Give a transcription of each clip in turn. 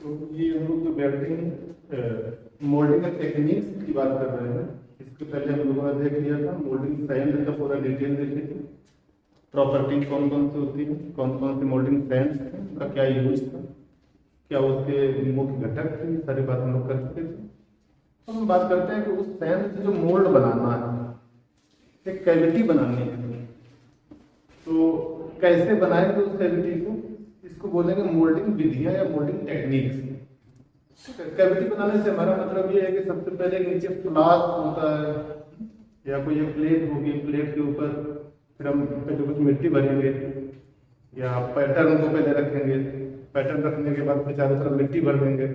तो ये हम लोग जो वेल्डिंग मोल्डिंग टेक्निक्स की बात कर रहे हैं। इसके पहले हम लोगों ने देख लिया था मोल्डिंग सैंड का पूरा डिटेल देखी थी, प्रॉपर्टी कौन कौन सी होती है, कौन कौन से मोल्डिंग सैंड्स हैं, उनका क्या यूज था, क्या उसके मुख्य घटक थे, ये सारी बात हम लोग कर चुके थे। तो हम बात करते हैं कि उस सैंड से जो मोल्ड बनाना है, एक कैविटी बनानी है, तो कैसे बनाएंगे उस कैविटी को, इसको बोलेंगे मोल्डिंग विधियां या मोल्डिंग टेक्निक्स। कैविटी बनाने से हमारा मतलब ये है कि सबसे पहले नीचे फ्लास्क होता है या कोई एक प्लेट होगी, प्लेट के ऊपर फिर हम पहले कुछ मिट्टी भरेंगे या पैटर्न को पहले रखेंगे, पैटर्न रखने के बाद फिर चारों तरफ मिट्टी भर देंगे,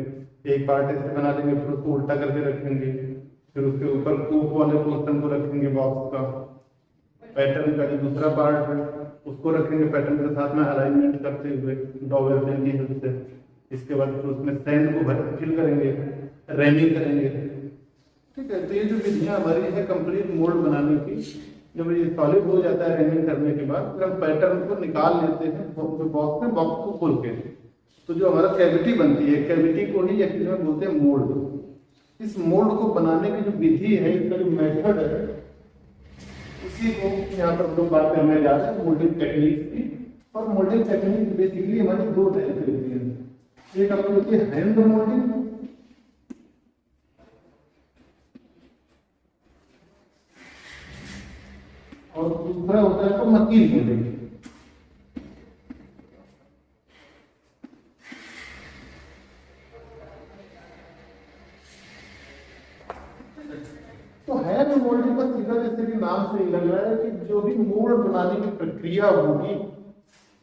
एक पार्ट ऐसे बना देंगे, फिर उसको उल्टा करके रखेंगे, फिर उसके ऊपर कूप वाले पोर्शन को रखेंगे बॉक्स का, पैटर्न का जो दूसरा पार्ट है उसको रखेंगे पैटर्न के साथ में अलाइनमेंट करते हुए डॉवेल पेन की हेल्प से। इसके बाद फिर उसमें सैंड को फिल करेंगे, रैमिंग करेंगे। ठीक है, तो ये जो विधियां हमारी है कंप्लीट मोल्ड बनाने की, जब ये सॉलिड हो जाता है रैमिंग करने के बाद फिर हम पैटर्न को निकाल लेते हैं जो बॉक्स है, बॉक्स को खोल के, तो जो हमारा कैविटी बनती है, कैविटी को ही एक्चुअली में बोलते हैं मोल्ड। इस मोल्ड को बनाने की जो विधि है, इसका जो मेथड है, इसी को यहाँ पर हम लोग बात करने जा रहे हैं मोल्डिंग टेक्निक की। और मोल्डिंग टेक्निक बेसिकली हमारी दो टाइप की होती है, एक अपनी होती है हैंड मोल्डिंग और दूसरा होता है तो मशीन मोल्डिंग। तो हैंड मोल्डिंग का सीधा जैसे कि नाम से ही लग रहा है कि जो भी मोल्ड बनाने की प्रक्रिया होगी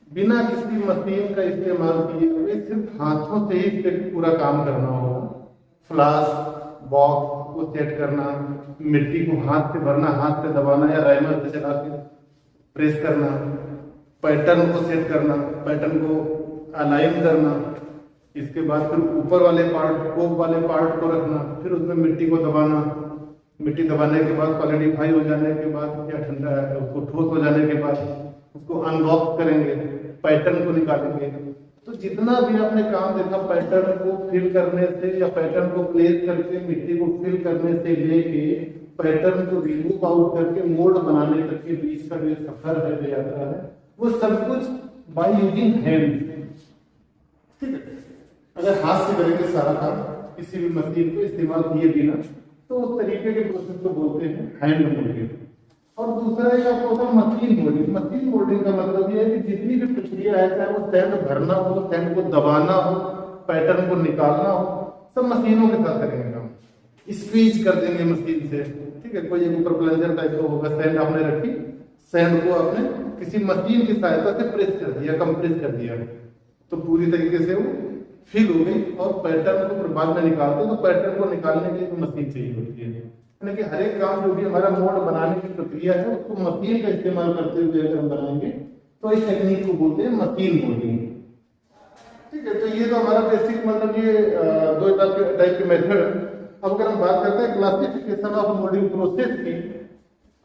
बिना किसी मशीन का इस्तेमाल किए हुए सिर्फ हाथों से ही इस पूरा काम करना होगा। फ्लास्क बॉक्स को सेट करना, मिट्टी को हाथ से भरना, हाथ से दबाना या राइमर से चला के प्रेस करना, पैटर्न को सेट करना, पैटर्न को अलाइन करना, इसके बाद फिर ऊपर वाले पार्ट कोप वाले पार्ट को रखना, फिर उसमें मिट्टी को दबाना, मिट्टी दबाने के बाद सॉलिडिफाई हो जाने के बाद या ठंडा उसको ठोस हो जाने के बाद उसको अनबॉक्स करेंगे, पैटर्न को निकालेंगे। तो जितना भी आपने काम देखा पैटर्न को फिल करने से या पैटर्न को प्लेस करके मिट्टी को फिल करने से लेके पैटर्न को रिमूव आउट करके मोल्ड बनाने तक के बीच का जो सफर है, जो यात्रा है, वो सब कुछ बाय यूजिंग हैंड। ठीक है, अगर हाथ से करेंगे सारा काम किसी भी मशीन को इस्तेमाल किए बिना, तो उस तरीके के प्रोसेस को बोलते हैं हैंड मोल्डिंग। और दूसरा एक आपको होता है मशीन मोल्डिंग। मशीन मोल्डिंग का मतलब ये है कि जितनी भी प्रक्रिया है, चाहे वो सैंड भरना हो, सैंड को दबाना हो, पैटर्न को निकालना हो, सब मशीनों के साथ करेंगे काम। स्क्वीज कर देंगे मशीन से। ठीक है, कोई एक ऊपर प्लंजर टाइप का होगा, सैंड आपने रखी, सैंड को आपने किसी मशीन की सहायता से प्रेस कर दिया, कंप्रेस कर दिया, तो पूरी तरीके से वो फिल हो गई। और पैटर्न को बाद में निकालते तो पैटर्न को निकालने के लिए मशीन चाहिए होती है। यानी कि हर एक काम जो भी हमारा मोल्ड बनाने की प्रक्रिया है उसको मशीन का इस्तेमाल करते हुए अगर हम बनाएंगे तो इस टेक्निक को बोलते हैं मशीन मोल्डिंग। ठीक है, तो ये तो हमारा बेसिक मतलब ये दो टाइप के मेथड। अब अगर हम बात करते हैं क्लासिफिकेशन ऑफ मोल्डिंग प्रोसेस की,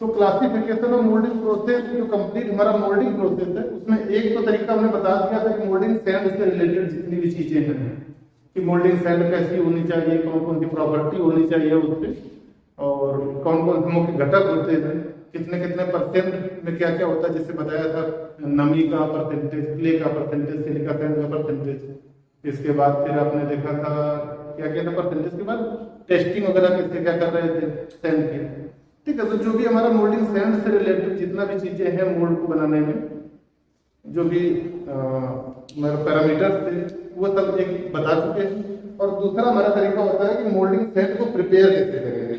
तो क्लासिफिकेशन ऑफ मोल्डिंग प्रोसेस जो कंप्लीट हमारा मोल्डिंग प्रोसेस है, उसमें एक तो तरीका हमने बता दिया था कि मोल्डिंग सैंड से रिलेटेड जितनी भी चीजें हैं कि मोल्डिंग सैंड कैसी होनी चाहिए, कौन कौन सी प्रॉपर्टी होनी चाहिए उससे, और कौन कौन से मुख्य घटक होते हैं, कितने कितने परसेंट में क्या क्या होता है, जैसे बताया था नमी का परसेंटेज, क्ले का परसेंटेज, सिलिका सैंड का परसेंटेज। इसके बाद फिर आपने देखा था क्या क्या था परसेंटेज के बाद टेस्टिंग वगैरह कैसे क्या कर रहे थे सैंड की। ठीक है, तो जो भी हमारा मोल्डिंग सैंड से रिलेटेड जितना भी चीजें हैं मोल्ड को बनाने में, जो भी पैरामीटर्स थे वो सब एक बता चुके हैं। और दूसरा हमारा तरीका होता है कि मोल्डिंग सैंड को प्रिपेयर कैसे करेंगे।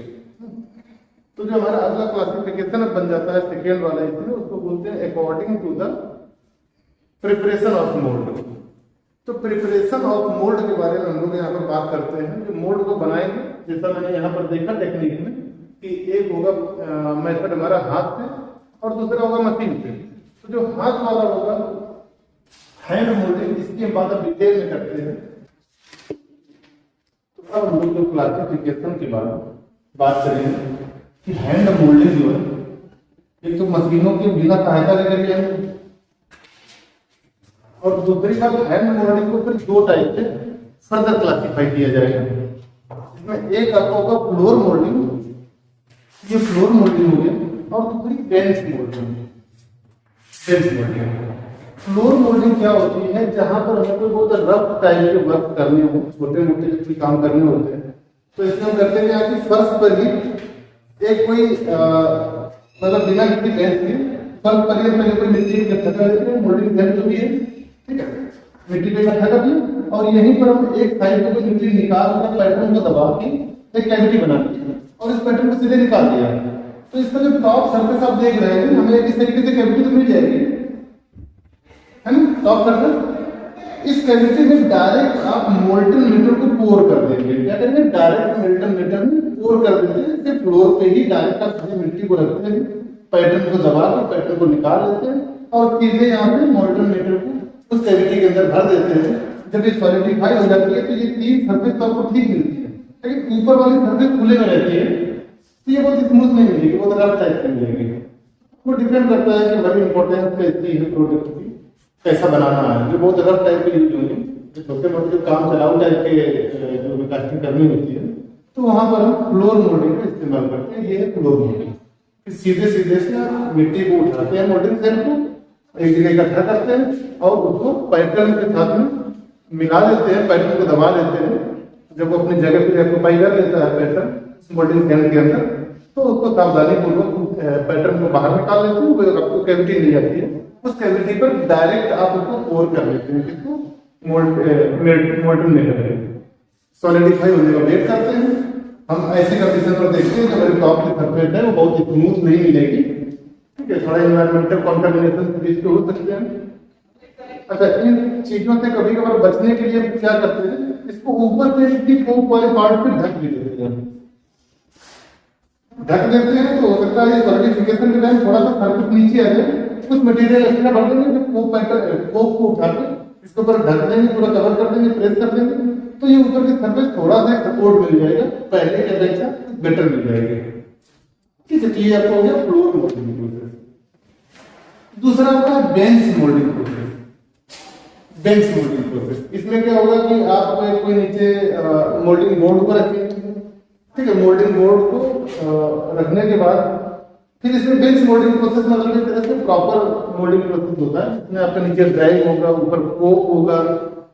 तो जो हमारा अगला क्लासिफिकेशन बन जाता है सेकेंड वाला, इसमें उसको बोलते हैं according to the preparation of mould. तो प्रिपरेशन ऑफ मोल्ड के बारे में हम लोग यहाँ पर बात करते हैं। जो मोल्ड को बनाएंगे, जैसा मैंने यहाँ पर देखा टेक्निक में कि एक होगा मेथड हमारा हाथ से और दूसरा होगा मशीन से। तो जो हाथ वाला होगा हैंड मोल्डिंग, इसकी हम बात डिटेल में करते हैं। तो अब हम लोग जो क्लासिफिकेशन के बारे में बात करेंगे कि हैंड मोल्डिंग जो है, एक तो मशीनों की बिना सहायता लेकर के, और दूसरी बात हैंड मोल्डिंग को फिर दो टाइप से फर्दर क्लासिफाई किया जाएगा। इसमें एक आपका होगा फ्लोर मोल्डिंग, ये फ्लोर मोल्डिंग हो गया, और दूसरी bench moulding. Bench moulding, floor moulding क्या होती है, जहां पर हमें कोई बहुत रफ टाइप के वर्क करने हो, छोटे मोटे कोई काम करने होते हैं, तो इसमें हम करते हैं कि फर्श पर ही एक कोई मतलब बिना किसी बेंच के फर्श पर ही पहले कोई मिट्टी इकट्ठा कर लेते हैं, मोल्डिंग बेंच जो भी है, ठीक है, मिट्टी पे इकट्ठा कर दिया, और यहीं पर हम एक साइड से कोई मिट्टी निकाल कर पैटर्न को दबा के एक कैविटी बना दी और इस पैटर्न को सीधे निकाल दिया। तो इसका जो टॉप सरफेस आप देख रहे हैं, हमें इस तरीके से कैविटी तो मिल जाएगी, है ना, टॉप सरफेस। इस कैविटी में डायरेक्ट आप मोल्टन मेटल को पोर कर देंगे। क्या करेंगे, डायरेक्ट मोल्टन मेटल में पोर कर देते हैं, इससे फ्लोर पे ही डायरेक्ट आप सारी मिट्टी को रखते हैं, पैटर्न को दबा कर पैटर्न को निकाल लेते हैं और सीधे यहाँ पे मोल्टन मेटल को उस कैविटी के अंदर भर देते हैं। जब ये सॉलिडिफाई हो जाती है तो ये तीन सरफेस तो आपको ठीक मिलती है, लेकिन ऊपर वाली सरफेस खुले में रहती है, तो ये बहुत स्मूथ नहीं मिलेगी, बहुत रफ टाइप की मिलेगी। वो डिपेंड करता है कि बड़ी इंपॉर्टेंस कैसी है प्रोडक्ट की, कैसा बनाना है। जो बहुत रफ टाइप के यूज होंगे, जो छोटे मोटे काम चलाऊ टाइप के जो कास्टिंग करनी होती है, तो वहां पर हम फ्लोर मोल्डिंग का इस्तेमाल करते हैं। ये है फ्लोर मोल्डिंग। सीधे सीधे से आप मिट्टी को उठाते हैं, मोल्डिंग सेल को एक जगह इकट्ठा करते हैं और उसको पैटर्न के साथ में मिला लेते हैं, पैटर्न को दबा लेते हैं। जब वो अपनी जगह पे ऑक्यूपाई कर लेता है पैटर्न मोल्डिंग सेल के अंदर, तो उसको सावधानी पूर्वक पैटर्न को बाहर निकाल लेते हैं, वो आपको कैविटी मिल जाती है। उस कैविटी पर डायरेक्ट आप उसको पोर कर लेते हैं, किसको, मोल्टन मेटल सॉलिडिफाई होने का वेट करते हैं। हम ऐसी कंडीशन पर देखते हैं कि हमारी टॉप की सरफेस है वो बहुत स्मूथ नहीं मिलेगी, ठीक है, थोड़ा एनवायरमेंटल कॉन्टामिनेशन भी हो सकते हैं। अच्छा, इन चीजों से कभी कभार बचने के लिए क्या करते हैं, इसको ऊपर से इसकी फोक वाले पार्ट पे ढक भी देते हैं। ढक देते हैं तो हो सकता है ये सॉलिडिफिकेशन के टाइम थोड़ा सा सरफेस नीचे आ जाए, कुछ मटेरियल एक्स्ट्रा भर देंगे, तो फोक पैटर्न फोक को उठा के इसके ऊपर ढक देंगे, पूरा कवर कर देंगे, प्रेस कर देंगे, तो ये ऊपर की सरफेस थोड़ा सा सपोर्ट मिल जाएगा, पहले के अपेक्षा बेटर मिल जाएगी। ठीक है, ये आपको हो गया फ्लोर मोल्डिंग प्रोसेस। दूसरा आपका है bench moulding process. Bench moulding process, इसमें क्या होगा कि आप कोई नीचे मोल्डिंग बोर्ड को रखेंगे, ठीक है, मोल्डिंग बोर्ड को रखने के बाद फिर इसमें बेंच मोल्डिंग प्रोसेस मतलब एक तरह से प्रॉपर मोल्डिंग प्रोसेस होता है, इसमें आपका नीचे ड्राइंग होगा, ऊपर कोप होगा।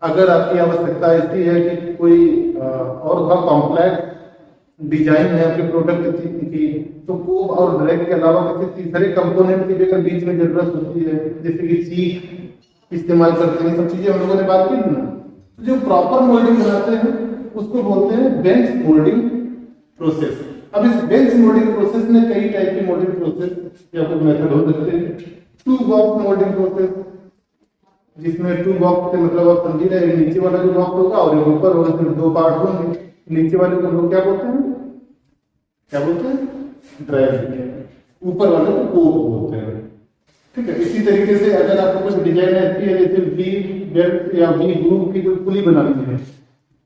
अगर आपकी आवश्यकता ऐसी है कि कोई और थोड़ा कॉम्प्लेक्स डिजाइन है आपके प्रोडक्ट की, तो कोप और ड्रैग के अलावा किसी तीसरे कंपोनेंट की भी अगर बीच में जरूरत होती है, जैसे कि चीक इस्तेमाल करते हैं, सब चीजें हम लोगों ने बात की थी ना। जो प्रॉपर मोल्डिंग बनाते हैं उसको बोलते हैं बेंच मोल्डिंग प्रोसेस। अब इस बेंच मोल्डिंग प्रोसेस में कई टाइप की मोल्डिंग प्रोसेस या कुछ मेथड हो सकते हैं। टू बॉक्स मोल्डिंग प्रोसेस, जिसमें टू बॉक्स से मतलब आप समझी रहे, नीचे वाला जो बॉक्स होगा और ऊपर होगा, सिर्फ दो पार्ट होंगे। नीचे वाले को लोग क्या बोलते हैं, क्या बोलते हैं, ड्राइव, ऊपर वाले को कोप बोलते हैं, ठीक है। इसी तरीके से अगर आपको कुछ डिजाइन ऐसी है जैसे वी बेल्ट या वी ग्रूव की कोई पुली बनानी है,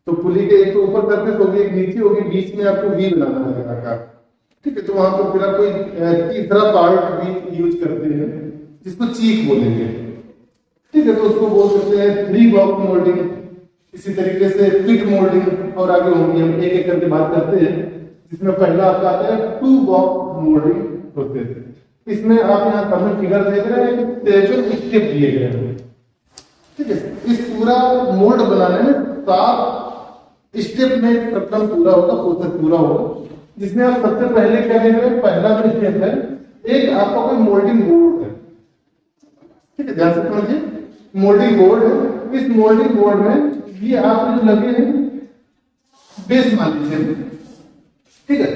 तो पुली के एक तो ऊपर सरफेस होगी, एक नीचे होगी, बीच में आपको वी बनाना है आकार, ठीक है। तो वहां पर फिर आप कोई तीसरा पार्ट भी यूज करते हैं जिसको चीक बोलेंगे, ठीक है। तो उसको बोल सकते हैं थ्री बॉक्स मोल्डिंग, इसी तरीके से पिट मोल्डिंग, और आगे होंगे, हम एक एक करके बात करते हैं। जिसमें पहला आपका आता है टू बॉक्स मोल्डिंग प्रोसेस। इसमें आप यहाँ सामने फिगर देख रहे हैं कि 7 स्टेप दिए गए हैं, ठीक है। इस पूरा मोल्ड बनाने में 7 स्टेप में प्रक्रम पूरा होगा, प्रोसेस पूरा होगा। जिसमें आप सबसे पहले क्या देख रहे हैं, पहला जो स्टेप है, एक आपका कोई मोल्डिंग बोर्ड है, ठीक है, ध्यान से समझिए, मोल्डिंग बोर्ड है। इस मोल्डिंग बोर्ड में ये आप जो लगे हैं बेस मान लीजिए, ठीक है।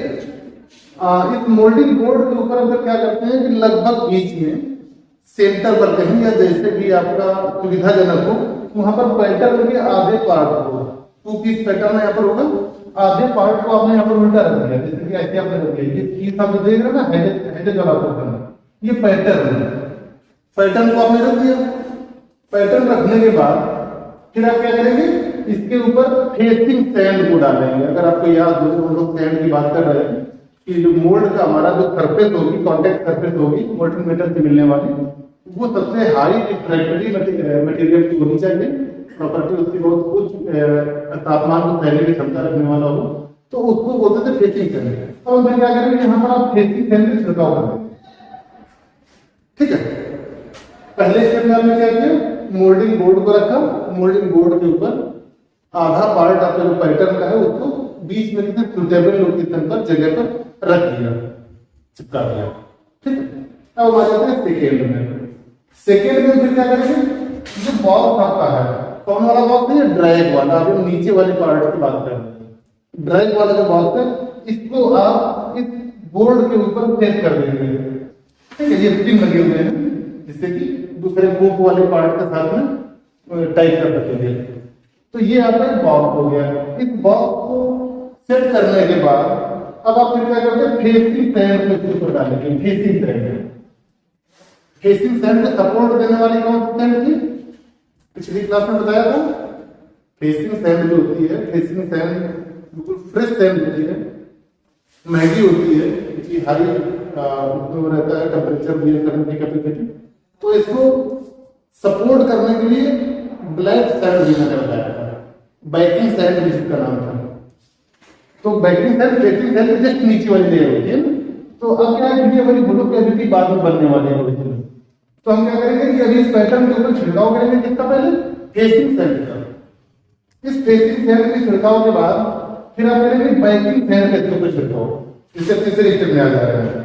इस मोल्डिंग बोर्ड के ऊपर हम क्या करते हैं कि लगभग बीच में सेंटर पर कहीं या जैसे भी आपका सुविधाजनक हो, वहां पर पैटर्न के आधे पार्ट होगा, 2 पीस पैटर्न यहाँ पर होगा, आधे पार्ट को आपने यहाँ पर उल्टा रख दिया, जैसे कि ऐसे आपने रख दिया। ये पीस आप देख रहे हैं ना, हेडेज वाला पैटर्न, ये पैटर्न है। पैटर्न को आपने रख दिया। पैटर्न रखने के बाद फिर आप क्या करेंगे, इसके ऊपर फेसिंग सैंड को डालेंगे। अगर आपको याद हो तो हम लोग सैंड की बात कर रहे हैं कि जो मोल्ड का हमारा जो सरफेस होगी, कॉन्टेक्ट सरफेस होगी मोल्टन मेटल से मिलने वाली, वो सबसे हाई रिफ्रैक्टरी मटेरियल की होनी चाहिए, प्रॉपर्टी उसकी बहुत उच्च तापमान को सहने की क्षमता रखने वाला हो, तो उसको बोलते थे फेसिंग फैन। अब हम क्या करेंगे, यहाँ पर आप फेसिंग फैन में छिड़काव कर देंगे। ठीक है, पहले स्टेप में आपने क्या किया, मोल्डिंग बोर्ड को रखा, मोल्डिंग बोर्ड के ऊपर आधा पार्ट आपका जो पैटर्न का है उसको बीच में किसी सुटेबल लोकेशन पर जगह पर रख दिया, चिपका दिया। ठीक है, अब आ जाते हैं सेकेंड में। सेकेंड में फिर क्या करेंगे, जो बॉक्स आपका है, कौन वाला बॉक्स है, ड्रैग वाला, अभी नीचे वाले पार्ट की बात कर रहे हैं। ड्रैग वाला जो बॉक्स है, इसको आप इस बोर्ड के ऊपर सेट कर देंगे। ठीक है, ये पिन लगे हुए हैं जिससे कि दूसरे बुक वाले पार्ट के साथ में टाइप कर सकेंगे। तो ये आपका बॉक्स हो गया। इस बॉक्स को सेट करने के बाद अब आप फिर क्या करते हैं, फेसिंग सैंड के ऊपर डालेंगे। फेसिंग सैंड, फेसिंग सैंड को सपोर्ट देने वाली कौन सी सैंड थी, पिछली क्लास में बताया था। फेसिंग सैंड जो होती है, फेसिंग सैंड बिल्कुल फ्रेश सैंड होती है, महंगी होती है, क्योंकि हाई उसमें रहता है टेम्परेचर बियर करने की कैपेसिटी। तो इसको सपोर्ट करने के लिए ब्लैक सैंड भी मैंने बताया था, बैकिंग सैंड भी जिसका नाम था। तो banking sand facing sand just नीचे वाली लेयर होती है ना। तो अब क्या है, ये हमारी ब्लू कैविटी बाद में बनने वाली है ओरिजिनल। तो हम क्या करेंगे कि अभी इस पैटर्न के ऊपर छिड़काव करेंगे, किसका पहले, फेसिंग सैंड का। इस फेसिंग सैंड के छिड़काव के बाद फिर आप करेंगे बैकिंग सैंड के ऊपर छिड़काव, जिससे तीसरे स्टेप में आ जा रहा है।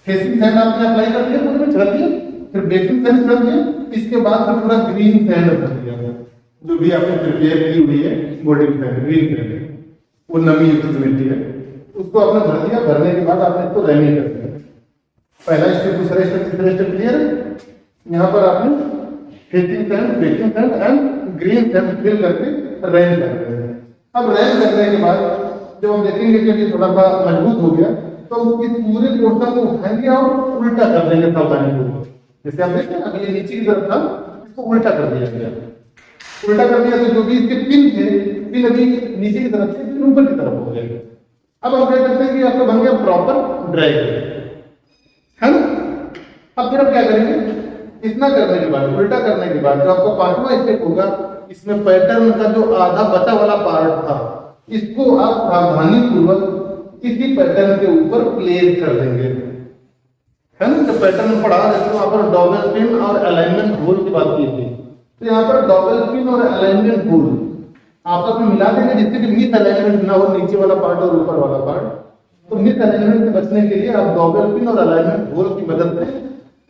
फेसिंग सैंड आपने अप्लाई कर दिया, पूरे में छिड़क दिया, फिर बैकिंग सैंड छिड़क दिया, इसके बाद फिर पूरा ग्रीन सैंड भर दिया गया, जो भी आपने प्रिपेयर की हुई है मोल्डिंग सैंड, ग्रीन सैंड, वो नमी युक्त जो मिट्टी है उसको आपने भर दिया। भरने के बाद आपने इसको रैमिंग कर दिया। पहला स्टेप, दूसरा स्टेप, तीसरा स्टेप क्लियर है। यहाँ पर आपने facing sand, backing sand and green sand fill करके रैम करते हैं। अब रैम करने के बाद जब हम देखेंगे कि ये थोड़ा सा मजबूत हो गया, तो इस पूरे पोर्शन को उठाएंगे और उल्टा कर देंगे सावधानीपूर्वक। जैसे आप देखते हैं अभी ये नीचे की तरफ था, इसको उल्टा कर दिया गया। उल्टा कर दिया तो जो भी इसके पिन थे, पिन अभी नीचे की तरफ से पिन ऊपर की तरफ हो गए। अब हम कह सकते हैं कि आपका बन गया प्रॉपर ड्रैग, है ना। अब फिर आप क्या करेंगे, इतना करने के बाद, उल्टा करने के बाद जो आपका पांचवा स्टेप होगा, इसमें पैटर्न का जो आधा बचा वाला पार्ट था, इसको आप सावधानी पूर्वक इसी पैटर्न के ऊपर प्लेस कर देंगे, है ना। जब पैटर्न पढ़ा, जैसे वहां पर डबल पिन और अलाइनमेंट होल की बात की थी, तो यहाँ पर डबल पिन और अलाइनमेंट होल आपस में मिला देंगे, जिससे कि मिस अलाइनमेंट ना हो, नीचे वाला पार्ट और ऊपर वाला पार्ट। तो मिस अलाइनमेंट से बचने के लिए आप डबल पिन और अलाइनमेंट होल की मदद से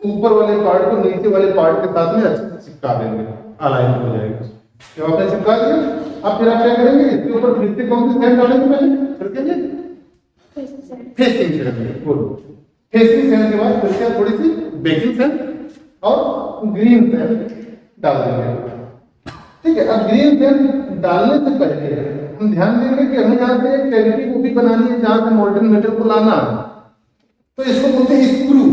ऊपर वाले पार्ट को नीचे वाले पार्ट के साथ में अच्छे से चिपका देंगे, अलाइन हो जाएगा। जब आपने चिपका दिया, अब फिर आप क्या करेंगे, इसके ऊपर फिर से कौन सी सैंड डालेंगे, पहले छिड़केंगे फेसिंग छिड़केंगे, बोलो फेसिंग सैंड के बाद फिर से थोड़ी सी बेकिंग सैंड और ग्रीन सैंड डाल देंगे। ठीक है, अब ग्रीन सैंड डालने से पहले हम ध्यान देंगे कि हमें यहाँ से एक कैविटी को भी बनानी है जहां से मोल्डन मेटल को लाना है, तो इसको बोलते हैं स्क्रू।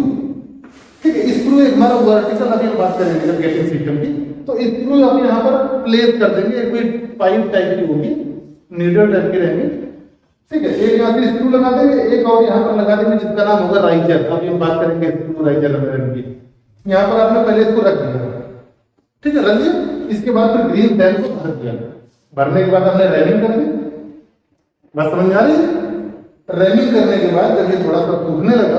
ठीक है, स्क्रू एक हमारा वर्टिकल, अभी हम बात करेंगे जब गेटिंग सिस्टम की, तो स्क्रू आप यहाँ पर प्लेस कर देंगे। एक कोई पाइप टाइप की होगी, नीडल टाइप के रहेंगे। ठीक है, एक यहाँ से स्क्रू लगा देंगे, एक और यहाँ पर लगा देंगे जिसका नाम होगा राइजर। अभी हम बात करेंगे स्क्रू राइजर की। यहाँ पर आपने पहले इसको रख दिया, ठीक है, रख दिया। इसके बाद फिर ग्रीन सैंड को भर दिया। भरने के बाद हमने रैमिंग कर दी, बात समझ में आ रही है। रैमिंग करने के बाद जब ये थोड़ा सा सूखने लगा,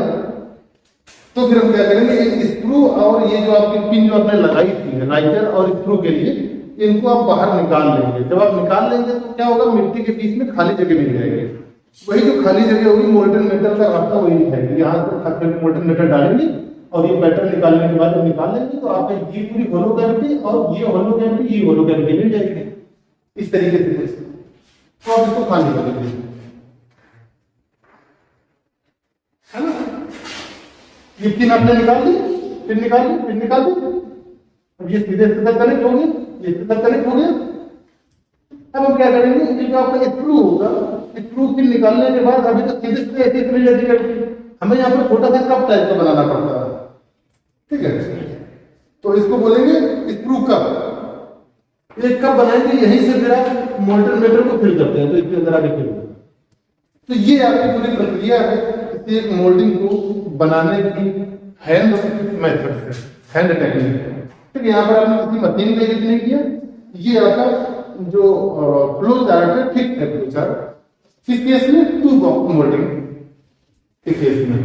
तो फिर हम क्या करेंगे, एक स्क्रू और ये जो आपकी पिन जो आपने लगाई थी राइजर और स्क्रू के लिए, इनको आप बाहर निकाल लेंगे। जब आप निकाल लेंगे तो क्या होगा, मिट्टी के बीच में खाली जगह मिल जाएगी। वही जो खाली जगह होगी, मोल्डन मेटल का रास्ता वही दिखाएगी। यहाँ से मोल्डन मेटल डालेंगे और ये पैटर्न निकालने के बाद जब निकाल लेंगे तो आपको ये पूरी होलो कैविटी और ये होलो कैविटी, ये होलो कैविटी मिल जाएगी इस तरीके से। तो आप इसको खाली कर देंगे, है ना। ये पिन आपने निकाल ली, पिन निकाल ली, पिन निकाल दी। अब ये सीधे से कनेक्ट हो गया, ये सीधा कनेक्ट हो गया। अब हम क्या करेंगे, ये जो आपका स्क्रू होगा, स्क्रू पिन निकालने के बाद अभी तो सीधे से ऐसे चली जाती है। हमें यहाँ पर छोटा सा कप टाइप का बनाना पड़ता है, ठीक है। तो इसको बोलेंगे स्क्रू कप। एक कप बनाएंगे, यहीं से फिर आप मोल्डन मेटल को फिल करते हैं, तो इसके अंदर आगे फिल। तो ये आपकी पूरी प्रक्रिया है इस एक मोल्डिंग को बनाने की हैंड मेथड से, हैंड टेक्निक। ठीक है, यहाँ पर आपने किसी मशीन का यूज नहीं किया, ये आपका जो फ्लो चार्ट है ठीक है, फ्लो चार्ट किस केस में, टू बॉक्स मोल्डिंग के केस में।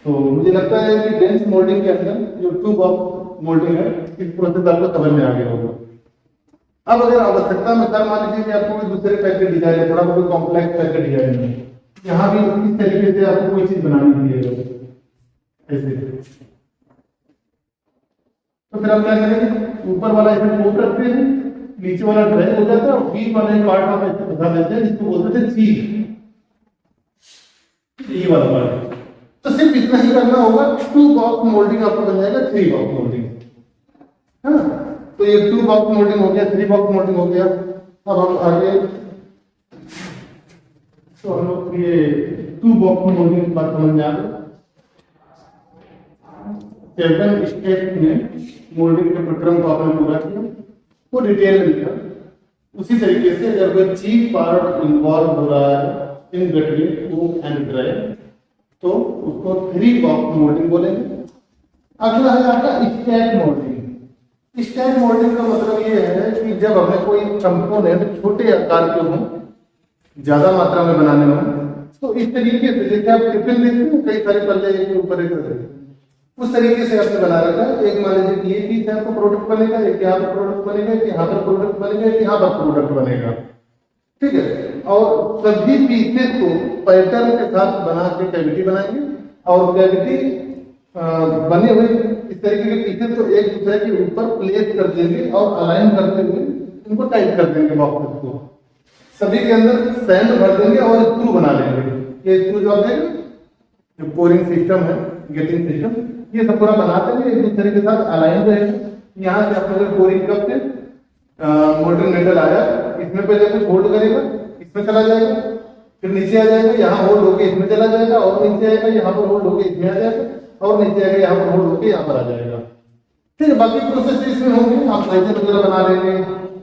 तो मुझे लगता है कि डेंस मोल्डिंग के अंदर जो टू बॉक्स मोल्डिंग है इस प्रोसेस आपको समझ में आ गया होगा। अब अगर आवश्यकता में सर मान लीजिए कि आपको कोई दूसरे टाइप के डिजाइन है, थोड़ा बहुत कॉम्प्लेक्स टाइप का डिजाइन है, यहाँ भी इस तरीके से आपको कोई चीज बनानी है ऐसे, तो फिर हम क्या करेंगे, ऊपर वाला ऐसे कोट रखते हैं, नीचे वाला ड्राइव हो जाता है और बीच वाला एक पार्ट हम ऐसे बता देते हैं जिसको बोलते थे चीज, ये वाला पार्ट। तो सिर्फ इतना ही करना होगा, टू बॉक्स मोल्डिंग आपको बन जाएगा थ्री बॉक्स मोल्डिंग, है ना। तो ये टू बॉक्स मोल्डिंग हो गया, थ्री बॉक्स मोल्डिंग हो गया। अब हम आगे, तो हम लोग ये टू बॉक्स मोल्डिंग की बात समझ में आ गई। 7 स्टेप में मोल्डिंग के प्रक्रम को आपने पूरा किया, वो डिटेल में लिखा। उसी तरीके से अगर कोई चीज पार्ट इन्वॉल्व हो रहा है in between cope and drive, तो उसको थ्री बॉक्स मोल्डिंग बोलेंगे। अगला है आपका स्टैक मोल्डिंग। स्टैक मोल्डिंग का मतलब ये है कि जब हमें कोई कंपोनेंट छोटे आकार के हों, ज्यादा मात्रा में बनाने हों, तो इस तरीके से जैसे आप टिफिन देखते हैं कई सारे पल्ले एक के ऊपर एक रखते हैं, उस तरीके से आपने बना रखा है। एक मान लीजिए कि ये पीस आपका प्रोडक्ट बनेगा, एक यहाँ पर प्रोडक्ट बनेगा, एक यहाँ पर प्रोडक्ट बनेगा, एक यहाँ पर प्रोडक्ट बनेगा, ठीक है। और सभी पीसेस को पैटर्न के साथ बना के कैविटी बनाएंगे, और कैविटी बने हुए इस तरीके के पीसेस को एक दूसरे के ऊपर प्लेस कर देंगे और अलाइन करते हुए इनको टाइट कर देंगे बॉक्सेस को। सभी के अंदर सैंड भर देंगे और स्क्रू बना लेंगे। ये स्क्रू जो आप देखें, जो पोरिंग सिस्टम है, गेटिंग सिस्टम, ये सब पूरा बनाते हैं, एक दूसरे के साथ अलाइन रहेगा। यहाँ से अपने पोरिंग कप से मोल्डिंग मेटल आया, इसमें पहले कुछ होल्ड करेगा, इसमें चला जाएगा, फिर नीचे आ जाएगा, यहाँ होल्ड होके इसमें चला जाएगा, और नीचे आएगा, यहाँ पर होल्ड होके इसमें आ जाएगा, और नीचे आएगा, यहाँ पर होल्ड होके यहाँ पर आ जाएगा। ठीक है, बाकी प्रोसेस इसमें होंगे, आप साइकिल वगैरह बना लेंगे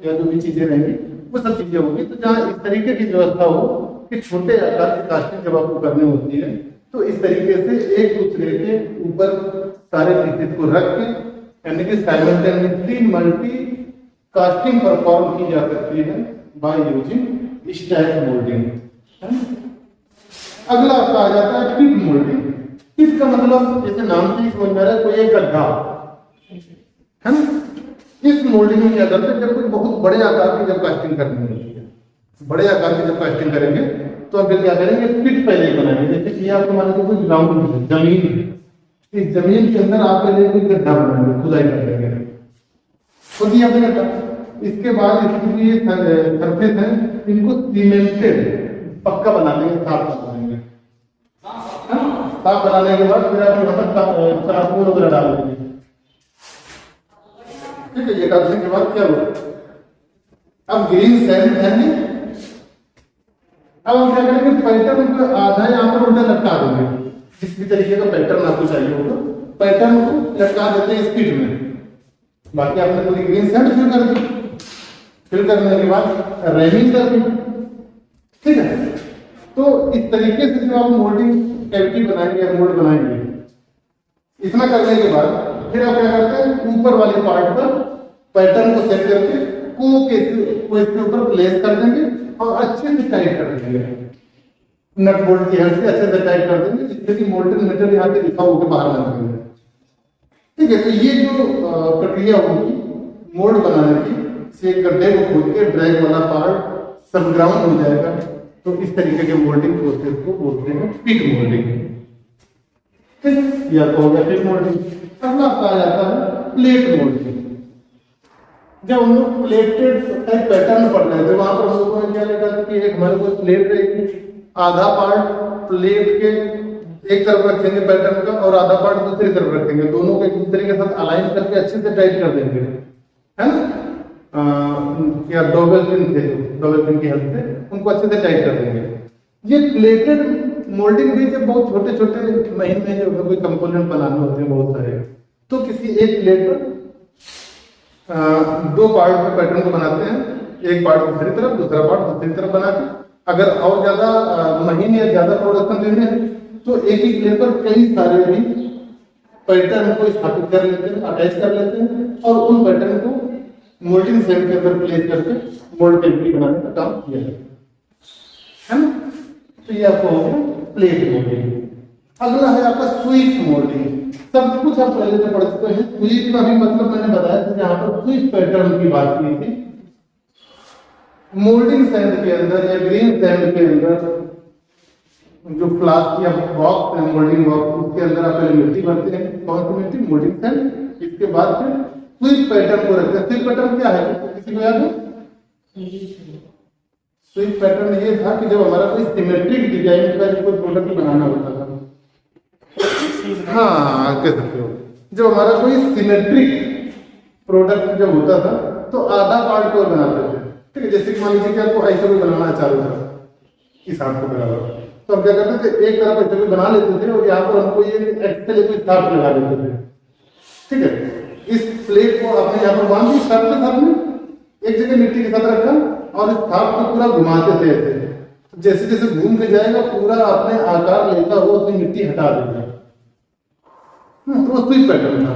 या जो भी चीजें रहेंगी वो सब चीजें होंगी। तो जहाँ इस तरीके की व्यवस्था हो कि छोटे आकार की कास्टिंग जब आपको करनी होती है, तो इस तरीके से एक दूसरे के ऊपर सारे पीसेस को रख के, यानी कि साइमल्टेनियसली मल्टी कास्टिंग परफॉर्म की जा सकती है बाय यूजिंग स्टैक मोल्डिंग। अगला आपका आ जाता है पिट मोल्डिंग। पिट का मतलब जैसे नाम से ही समझ में आ रहा है, कोई एक गड्ढा है ना। इस मोल्डिंग में क्या करते हैं, जब कोई बहुत बड़े आकार की जब कास्टिंग करनी होती है, बड़े आकार की जब कास्टिंग करेंगे तो अब क्या करेंगे, पिट पहले ही बनाएंगे। जैसे कि आपको मान लीजिए कोई ग्राउंड जमीन है, इस जमीन के अंदर आप पहले कोई गड्ढा बनाएंगे, खुदाई कर देंगे, खुद ही आपने गड्ढा। इसके बाद इसकी ये सरफेस है, इनको सीमेंटेड पक्का बना देंगे, साफ बना देंगे। साफ बनाने के बाद फिर आप यहाँ पर चाकू वगैरह डाल देंगे, ठीक है। ये करने के बाद क्या हुआ, अब ग्रीन सैंड है नहीं, अब हम क्या करेंगे, पैटर्न को आधा यहाँ पर उल्टा लटका देंगे। जिस भी तरीके का पैटर्न आपको चाहिए होगा, पैटर्न को लटका देते हैं स्पीड में। बाकी आपने पूरी ग्रीन सैंड फिल कर दी, फिल करने के बाद रेमिंग कर दी, ठीक है। तो इस तरीके से जो आप मोल्डिंग कैविटी बनाएंगे, मोल्ड बनाएंगे, इतना करने के बाद फिर आप क्या करते हैं, ऊपर वाले पार्ट पर पैटर्न को सेट करके को इसके ऊपर प्लेस कर देंगे और अच्छे से टाइट कर देंगे, नट बोल्ट की हेल्प से अच्छे से टाइट कर देंगे, जिससे कि मोल्डन मेटल यहाँ से दिखा होकर बाहर ना निकले, ठीक है। तो ये जो प्रक्रिया होगी मोल्ड बनाने की, से गड्ढे को खोद के ड्राइव वाला पार्ट सब ग्राउंड हो जाएगा। तो इस तरीके के मोल्डिंग प्रोसेस को बोलते हैं पिट मोल्डिंग, ठीक। या तो हो गया पिट मोल्डिंग। अगला आ जाता है प्लेट मोल्डिंग। जब हम लोग प्लेटेड टाइप पैटर्न पढ़ रहे थे, वहां पर हम लोगों ने क्या लिखा था कि एक हमारे पास प्लेट रहेगी, आधा पार्ट प्लेट के एक तरफ रखेंगे पैटर्न का और आधा पार्ट दूसरी तरफ रखेंगे, दोनों को एक दूसरे के साथ अलाइन करके अच्छे से टाइट कर देंगे, है ना। या डबल पिन थे, डबल पिन की हेल्प से उनको अच्छे से टाइट कर देंगे। ये प्लेटेड मोल्डिंग भी जब बहुत छोटे छोटे महीने जो कोई कंपोनेंट बनाने होते हैं बहुत सारे, तो किसी एक प्लेट पर दो पार्ट में पैटर्न को बनाते हैं, एक पार्ट दूसरी तरफ, दूसरा पार्ट दूसरी तरफ बना के। अगर और ज्यादा महीने या ज्यादा प्रोडक्शन लेने हैं तो एक ही प्लेट पर कई सारे भी पैटर्न को स्थापित कर लेते हैं, अटैच कर लेते हैं और उन पैटर्न को मोल्डिंग सेल के अंदर प्लेस करके मोल्ड कैविटी बनाने का काम किया है ना। तो ये आपको हो गया प्लेट मोल्डिंग। अगला है आपका स्वीप मोल्डिंग। सब कुछ आप पहले से पढ़ चुके हैं। स्वीप का भी मतलब मैंने बताया था, जहां पर स्वीप पैटर्न की बात की थी। मोल्डिंग सैंड के अंदर या ग्रीन सैंड के अंदर जो फ्लास्क या बॉक्स है, मोल्डिंग बॉक्स, उसके अंदर आप पहले मिट्टी भरते हैं। कौन सी मिट्टी? Moulding sand. इसके बाद फिर स्वीप पैटर्न को रखते हैं। स्वीप पैटर्न क्या है, किसी को याद है? स्वीप पैटर्न ये था कि जब हमारा कोई सिमेट्रिक डिजाइन का कोई प्रोडक्ट बनाना होता था, हाँ कह सकते हो, जब हमारा कोई सिमेट्रिक प्रोडक्ट जब होता था तो आधा पार्ट को बनाते थे। ठीक है, जैसे कि मान लीजिए कि आपको ऐसा भी बनाना है चारों तरफ इस हाथ को बराबर, तो हम क्या करते थे, एक तरफ ऐसे भी बना लेते थे और यहाँ पर हमको ये एक्सेल को स्टार्ट लगा देते थे। ठीक है, इस प्लेट को आपने यहाँ पर बांध दी स्टार्ट के साथ में, एक जगह मिट्टी के साथ रखा और इस थाप को पूरा घुमाते थे ऐसे। जैसे जैसे घूम के जाएगा पूरा अपने आकार लेता हुआ अपनी मिट्टी हटा देगा। तो स्वीप पैटर्न था।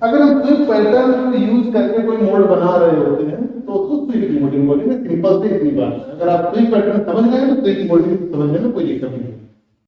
अगर हम स्वीप पैटर्न को यूज करके कोई मोल्ड बना रहे होते हैं तो उसको स्वीप मोल्डिंग बोलेंगे। सिंपल से इतनी बात है। अगर आप स्वीप पैटर्न समझ गए तो स्वीप मोल्डिंग समझने में कोई दिक्कत नहीं।